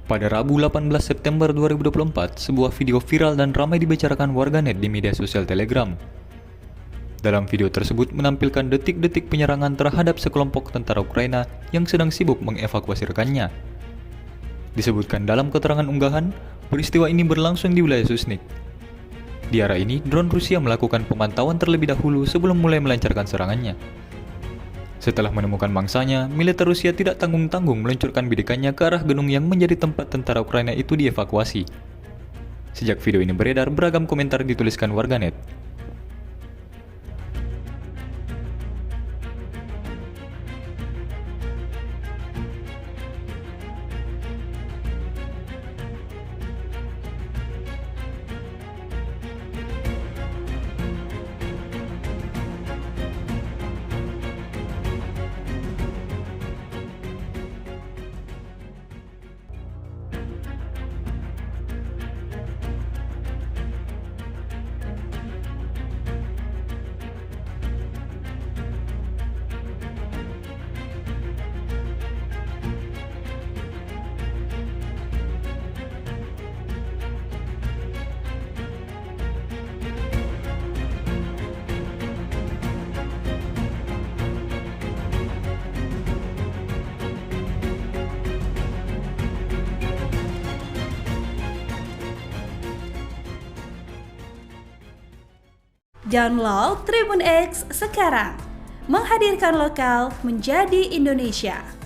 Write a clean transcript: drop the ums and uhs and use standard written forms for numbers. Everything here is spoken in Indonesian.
Pada Rabu 18 September 2024, sebuah video viral dan ramai dibicarakan warganet di media sosial Telegram. Dalam video tersebut menampilkan detik-detik penyerangan terhadap sekelompok tentara Ukraina yang sedang sibuk mengevakuasi rekannya. Disebutkan dalam keterangan unggahan, peristiwa ini berlangsung di wilayah Susnik. Di area ini, drone Rusia melakukan pemantauan terlebih dahulu sebelum mulai melancarkan serangannya. Setelah menemukan mangsanya, militer Rusia tidak tanggung-tanggung meluncurkan bidikannya ke arah gedung yang menjadi tempat tentara Ukraina itu dievakuasi. Sejak video ini beredar, beragam komentar dituliskan warganet. Download Tribun X sekarang, menghadirkan lokal menjadi Indonesia.